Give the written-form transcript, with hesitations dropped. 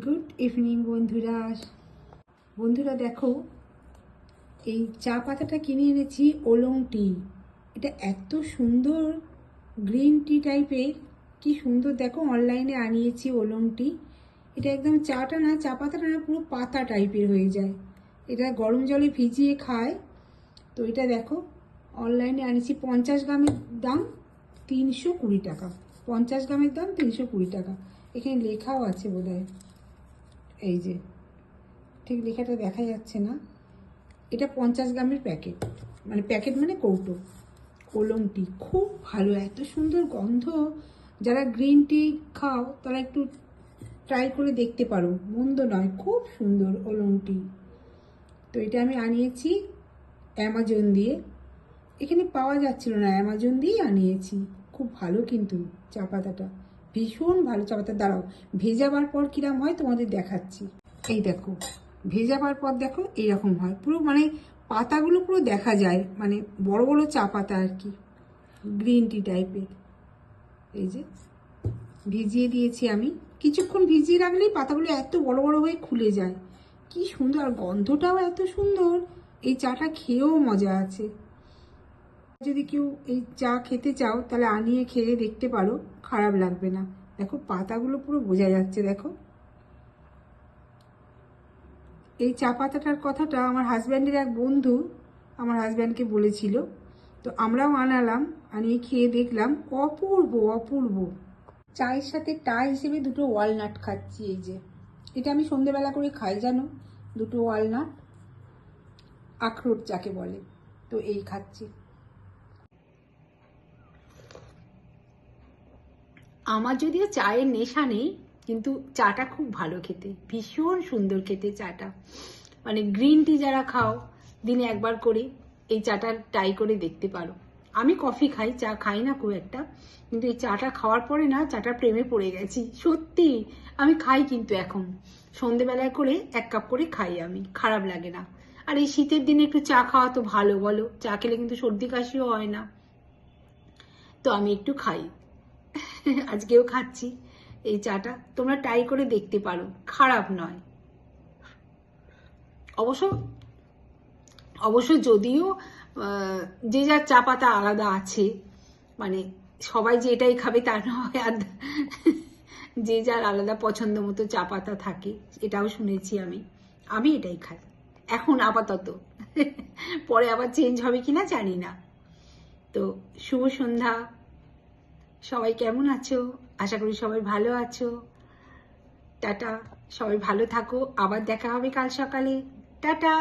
Good evening বন্ধুরা। বন্ধুরা দেখো, এই চা পাতাটা কিনে এনেছি ওলং টি। এটা এত সুন্দর গ্রিন টি টাইপের, কি সুন্দর দেখো, অনলাইনে আনিয়েছি ওলং টি। এটা একদম চাটা না, চা পাতাটা না, পুরো পাতা টাইপের হয়ে যায়। এটা গরম জলে ভিজিয়ে খায়। তো এটা দেখো, অনলাইনে আনিয়েছি। 50 গ্রামের দাম 320 টাকা। 50 গ্রামের দাম 320 টাকা। এখানে লেখাও আছে বোধহয়, এই যে, ঠিক লেখাটা দেখা যাচ্ছে না। এটা 50 গ্রামের প্যাকেট, মানে প্যাকেট মানে কৌটো। ওলং টি খুব ভালো, এত সুন্দর গন্ধ। যারা গ্রিন টি খাও তারা একটু ট্রাই করে দেখতে পারো, মন্দ নয়, খুব সুন্দর ওলং টি। তো এটা আমি আনিয়েছি অ্যামাজন দিয়ে। এখানে পাওয়া যাচ্ছিল না, অ্যামাজন দিয়েই আনিয়েছি। খুব ভালো কিন্তু চা পাতাটা, ভীষণ ভালো চা পাতা। দাঁড়াও, ভেজাবার পর কিরম হয় তোমাদের দেখাচ্ছি। এই দেখো, ভেজাবার পর দেখো এইরকম হয়, পুরো মানে পাতাগুলো পুরো দেখা যায়, মানে বড় বড় চা পাতা আর কি, গ্রিন টি টাইপের। এই যে ভিজিয়ে দিয়েছি আমি, কিছুক্ষণ ভিজিয়ে রাখলেই পাতাগুলো এত বড় বড় হয়ে খুলে যায়। কি সুন্দর, আর গন্ধটাও এত সুন্দর। এই চাটা খেয়েও মজা আছে। যদি কেউ এই চা খেতে চাও তাহলে আনিয়ে খেয়ে দেখতে পারো, খারাপ লাগবে না। দেখো পাতাগুলো পুরো বোঝা যাচ্ছে, দেখো। এই চা পাতাটার কথাটা আমার হাজব্যান্ডের এক বন্ধু আমার হাজব্যান্ডকে বলেছিল। তো আমরাও আনালাম, আনিয়ে খেয়ে দেখলাম, অপূর্ব অপূর্ব। চায়ের সাথে টা হিসেবে দুটো ওয়ালনাট খাচ্ছি। এই যে, এটা আমি সন্ধেবেলা করে খাই জানো, দুটো ওয়ালনাট, আখরোট যাকে বলে। তো এই খাচ্ছি। আমার যদিও চায়ের নেশা নেই, কিন্তু চাটা খুব ভালো খেতে, ভীষণ সুন্দর খেতে চাটা। মানে গ্রিন টি যারা খাও, দিনে একবার করে এই চাটা ট্রাই করে দেখতে পারো। আমি কফি খাই, চা খাই না খুব একটা, কিন্তু এই চাটা খাওয়ার পরে না, চাটা প্রেমে পড়ে গেছি সত্যি। আমি খাই কিন্তু এখন সন্ধেবেলায় করে 1 কাপ করে খাই আমি, খারাপ লাগে না। আর এই শীতের দিনে একটু চা খাওয়া তো ভালো, বলো? চা খেলে কিন্তু সর্দি কাশিও হয় না। তো আমি একটু খাই, আজকেও খাচ্ছি এই চাটা। তোমরা ট্রাই করে দেখতে পারো, খারাপ নয়। অবশ্য অবশ্য যদিও যে যার চা পাতা আলাদা আছে, মানে সবাই যে এটাই খাবে তা নয়, আর যে যার আলাদা পছন্দ মতো চা পাতা থাকে, এটাও শুনেছি আমি। আমি এটাই খাই এখন আপাতত, পরে আবার চেঞ্জ হবে কিনা জানি না। তো শুভ সন্ধ্যা, সবাই কেমন আছো? আশা করি সবাই ভালো আছো। টাটা, সবাই ভালো থাকো, আবার দেখা হবে কাল সকালে। টাটা।